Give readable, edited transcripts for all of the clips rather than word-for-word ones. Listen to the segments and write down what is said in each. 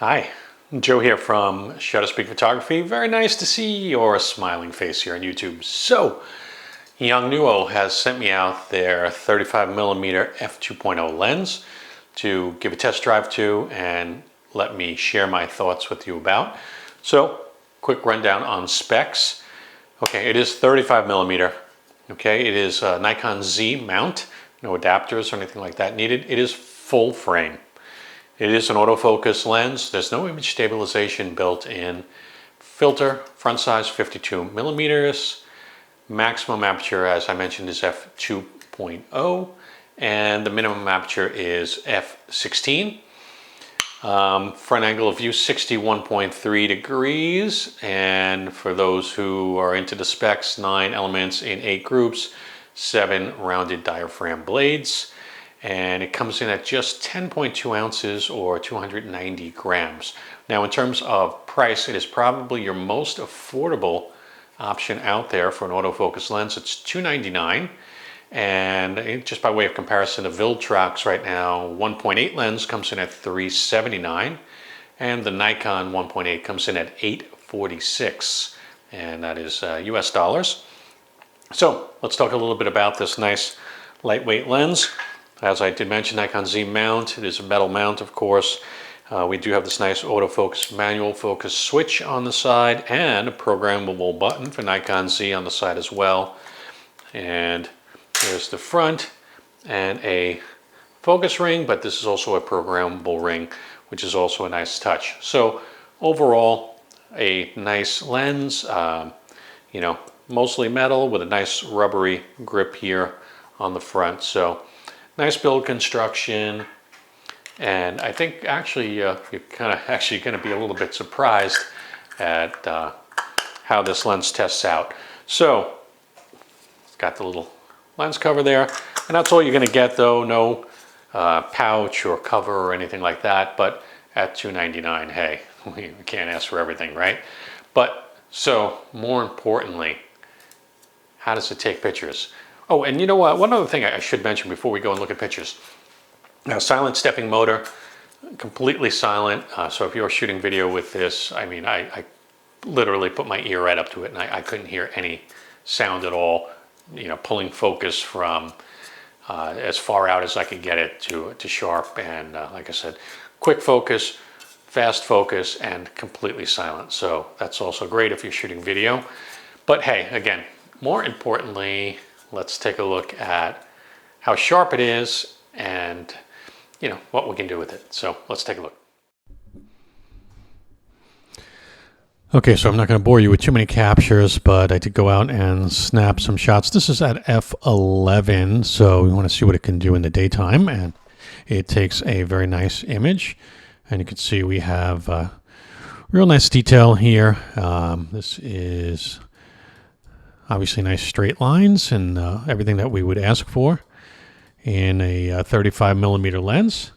Hi, Joe here from Shutter Speed Photography. Very nice to see your smiling face here on YouTube. So, Yongnuo has sent me out their 35mm f2.0 lens to give a test drive to and let me share my thoughts with you about. So, quick rundown on specs. Okay, it is 35mm. Okay, it is a Nikon Z mount, no adapters or anything like that needed. It is full frame. It is an autofocus lens. There's no image stabilization built in. Filter, front size 52mm. Maximum aperture, as I mentioned, is f2.0. And the minimum aperture is f16. Front angle of view 61.3 degrees. And for those who are into the specs, 9 elements in 8 groups, 7 rounded diaphragm blades. And it comes in at just 10.2 ounces or 290 grams. Now, in terms of price, it is probably your most affordable option out there for an autofocus lens. It's $299, and just by way of comparison, the Viltrox right now 1.8 lens comes in at $379, and the Nikon 1.8 comes in at $846, and that is US dollars. So let's talk a little bit about this nice lightweight lens. As I did mention, Nikon Z mount. It is a metal mount, of course. We do have this nice autofocus manual focus switch on the side and a programmable button for Nikon Z on the side as well. And there's the front and a focus ring, but this is also a programmable ring, which is also a nice touch. So overall, a nice lens, mostly metal with a nice rubbery grip here on the front. So nice build construction, and I think actually you're kind of actually going to be a little bit surprised at how this lens tests out. So it's got the little lens cover there, and that's all you're going to get though. No pouch or cover or anything like that. But at $299, hey, we can't ask for everything, right? But so more importantly, how does it take pictures? Oh, and you know what? One other thing I should mention before we go and look at pictures. Now, silent stepping motor, completely silent. So if you're shooting video with this, I mean, I literally put my ear right up to it and I couldn't hear any sound at all, pulling focus from as far out as I could get it to sharp. And like I said, quick focus, fast focus, and completely silent. So that's also great if you're shooting video. But hey, again, more importantly, let's take a look at how sharp it is and, what we can do with it. So let's take a look. Okay, so I'm not going to bore you with too many captures, but I did go out and snap some shots. This is at f11, so we want to see what it can do in the daytime, and it takes a very nice image. And you can see we have real nice detail here. This is obviously nice straight lines and everything that we would ask for in a 35mm lens.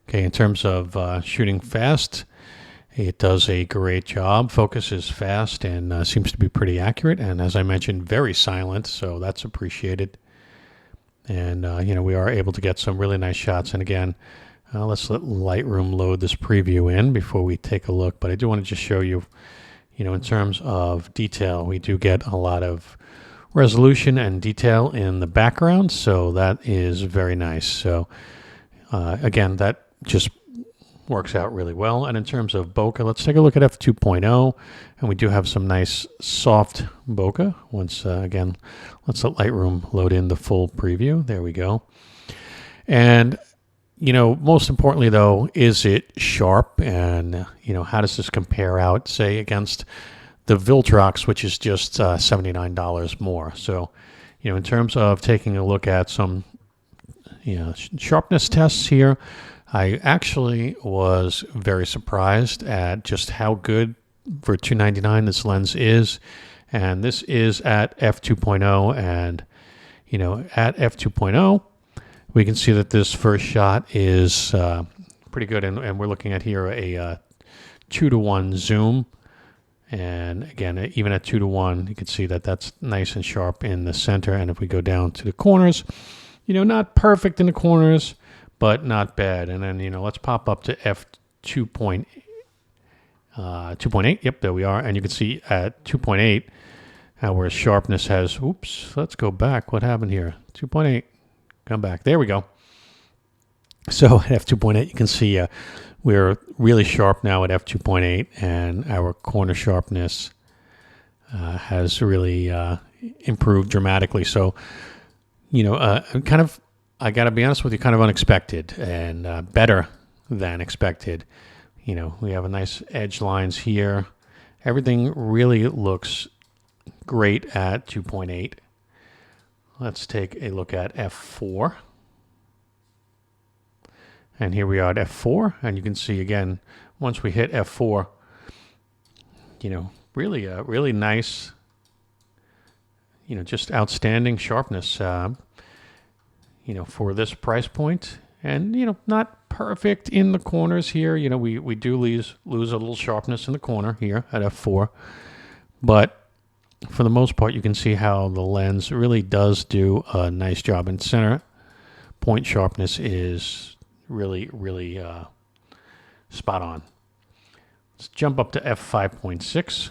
Okay, in terms of shooting fast, it does a great job. Focus is fast and seems to be pretty accurate. And as I mentioned, very silent, so that's appreciated. And, we are able to get some really nice shots. And again, let's let Lightroom load this preview in before we take a look. But I do want to just show you, in terms of detail, we do get a lot of resolution and detail in the background, so that is very nice. So again, that just works out really well. And in terms of bokeh, let's take a look at f2.0, and we do have some nice soft bokeh. Once again, let's let Lightroom load in the full preview. There we go. And most importantly, though, is it sharp? And, how does this compare out, say, against the Viltrox, which is just $79 more? So, in terms of taking a look at some, sharpness tests here, I actually was very surprised at just how good for $299 this lens is. And this is at f2.0, and, at f2.0, we can see that this first shot is pretty good, and we're looking at here a 2-to-1 zoom. And again, even at 2-to-1, you can see that that's nice and sharp in the center. And if we go down to the corners, not perfect in the corners, but not bad. And then, let's pop up to f2.8. 2.8. Yep, there we are. And you can see at 2.8 where sharpness has, oops, let's go back. What happened here? 2.8. Come back. There we go. So at f2.8, you can see we're really sharp now at f2.8, and our corner sharpness has really improved dramatically. So, I got to be honest with you, kind of unexpected and better than expected. We have a nice edge lines here. Everything really looks great at 2.8. Let's take a look at f4. And here we are at f4, and you can see again, once we hit f4, really nice, just outstanding sharpness, for this price point. And, not perfect in the corners here. We do lose a little sharpness in the corner here at f4. But for the most part, you can see how the lens really does do a nice job. And center point sharpness is really spot on. Let's jump up to f5.6.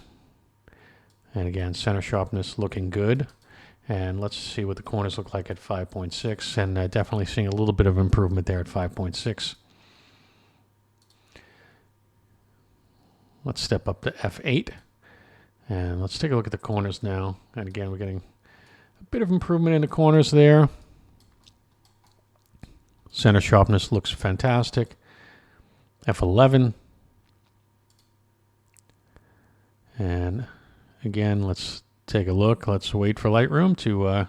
And again, center sharpness looking good. And let's see what the corners look like at 5.6. And definitely seeing a little bit of improvement there at 5.6. Let's step up to f8. And let's take a look at the corners now. And again, we're getting a bit of improvement in the corners there. Center sharpness looks fantastic. f11. And again, let's take a look. Let's wait for Lightroom to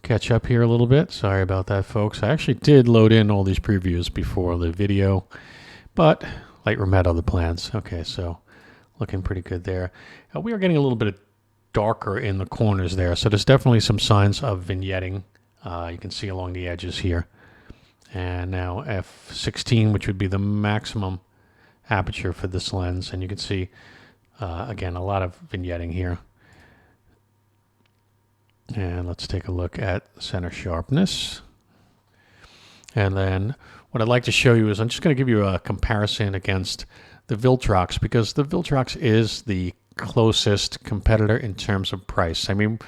catch up here a little bit. Sorry about that, folks. I actually did load in all these previews before the video, but Lightroom had other plans. Okay, so looking pretty good there. We are getting a little bit darker in the corners there, so there's definitely some signs of vignetting. You can see along the edges here. And now f16, which would be the maximum aperture for this lens. And you can see, again, a lot of vignetting here. And let's take a look at center sharpness. And then what I'd like to show you is I'm just going to give you a comparison against the Viltrox, because the Viltrox is the closest competitor in terms of price. I mean,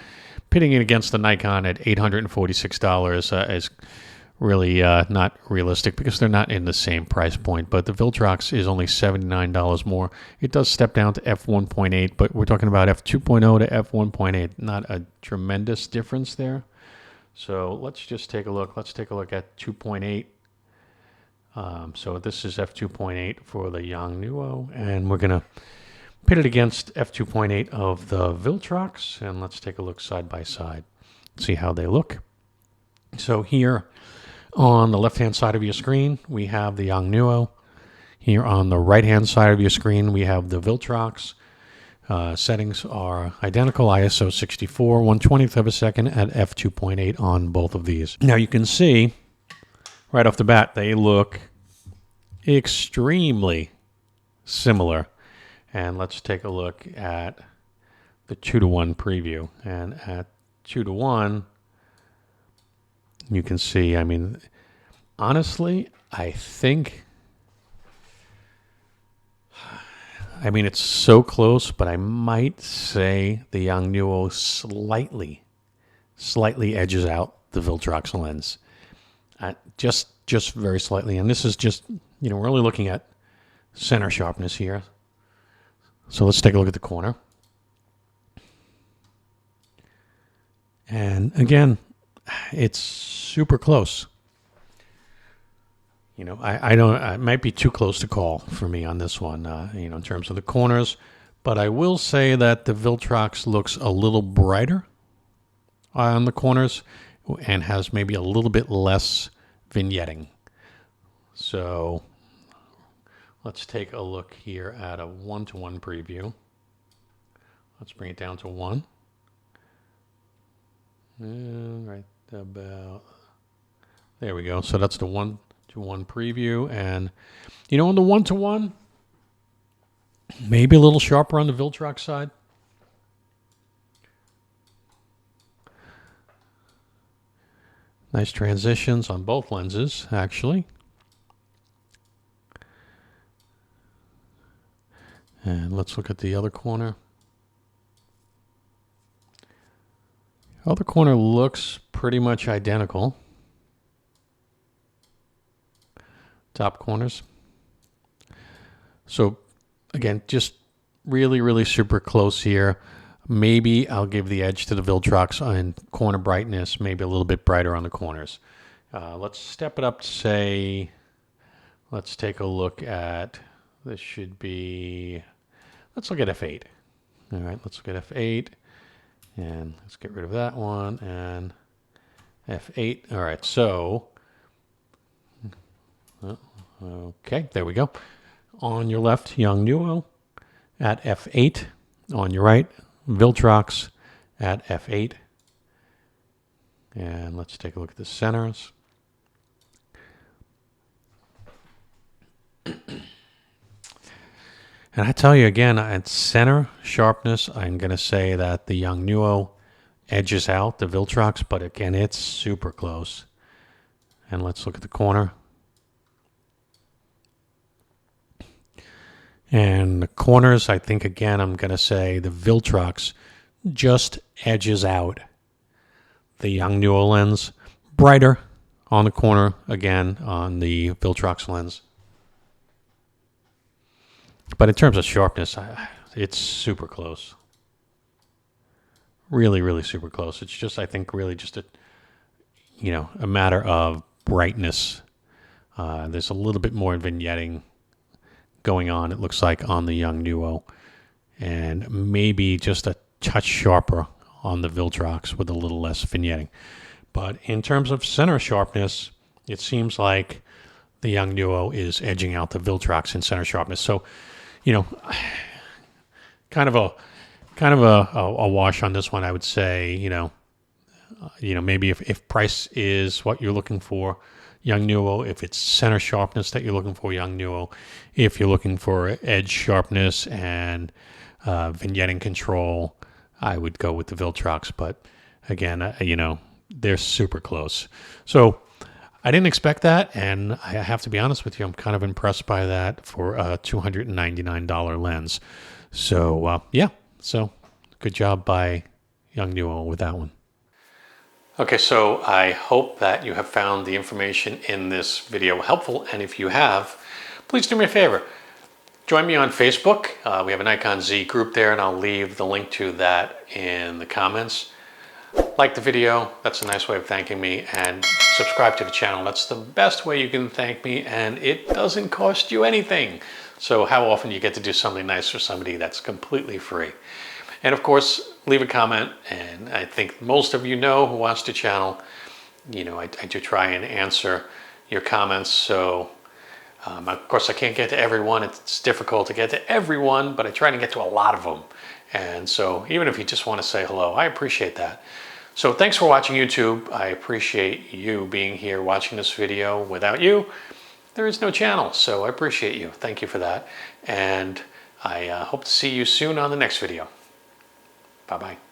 pitting it against the Nikon at $846 is really not realistic, because they're not in the same price point. But the Viltrox is only $79 more. It does step down to f1.8, but we're talking about f2.0 to f1.8. Not a tremendous difference there. So let's just take a look. Let's take a look at 2.8. So this is f2.8 for the Yongnuo, and we're going to pit it against f2.8 of the Viltrox, and let's take a look side by side, see how they look. So here on the left-hand side of your screen, we have the Yongnuo. Here on the right-hand side of your screen, we have the Viltrox. Settings are identical, ISO 64, 1/20th of a second at f2.8 on both of these. Now you can see right off the bat, they look extremely similar. And let's take a look at the 2-to-1 preview. And at 2-to-1, you can see, I mean, honestly, I think, it's so close, but I might say the Yongnuo slightly edges out the Viltrox lens. Just very slightly. And this is just, we're only looking at center sharpness here. So let's take a look at the corner. And again, it's super close. I don't, it might be too close to call for me on this one, in terms of the corners. But I will say that the Viltrox looks a little brighter on the corners and has maybe a little bit less vignetting. So let's take a look here at a 1-to-1 preview. Let's bring it down to 1. And right about there we go. So that's the 1-to-1 preview. And on the 1-to-1, maybe a little sharper on the Viltrox side. Nice transitions on both lenses, actually. And let's look at the other corner. Other corner looks pretty much identical. Top corners. So again, just really, really super close here. Maybe I'll give the edge to the Viltrox on corner brightness, maybe a little bit brighter on the corners. Let's step it up to say, let's take a look at, this should be, let's look at f8. All right, let's look at f8. And let's get rid of that one and f8. All right, so, okay, there we go. On your left, Yongnuo at f8. On your right, Viltrox at f8. And let's take a look at the centers. And I tell you again, at center sharpness, I'm going to say that the Yongnuo edges out the Viltrox, but again, it's super close. And let's look at the corner. And the corners, I think, again, I'm going to say the Viltrox just edges out the Yongnuo lens. Brighter on the corner, again, on the Viltrox lens. But in terms of sharpness, it's super close. Really, really super close. It's just, I think, really just a matter of brightness. There's a little bit more vignetting going on, it looks like, on the Yongnuo, and maybe just a touch sharper on the Viltrox with a little less vignetting. But in terms of center sharpness, it seems like the Yongnuo is edging out the Viltrox in center sharpness. So, kind of a wash on this one, I would say. Maybe if price is what you're looking for, Yongnuo. If it's center sharpness that you're looking for, Yongnuo. If you're looking for edge sharpness and vignetting control, I would go with the Viltrox. But again, they're super close. So I didn't expect that, and I have to be honest with you, I'm kind of impressed by that for a $299 lens. So so good job by Yongnuo with that one. Okay, so I hope that you have found the information in this video helpful, and if you have, please do me a favor. Join me on Facebook. We have a Nikon Z group there, and I'll leave the link to that in the comments. Like the video, that's a nice way of thanking me, and subscribe to the channel. That's the best way you can thank me, and it doesn't cost you anything. So how often you get to do something nice for somebody that's completely free. And of course, leave a comment, and I think most of you know who watch the channel, I do try and answer your comments. So of course I can't get to everyone. It's difficult to get to everyone, but I try to get to a lot of them. And so even if you just want to say hello, I appreciate that. So thanks for watching YouTube. I appreciate you being here watching this video. Without you, there is no channel. So I appreciate you. Thank you for that. And I hope to see you soon on the next video. Bye-bye.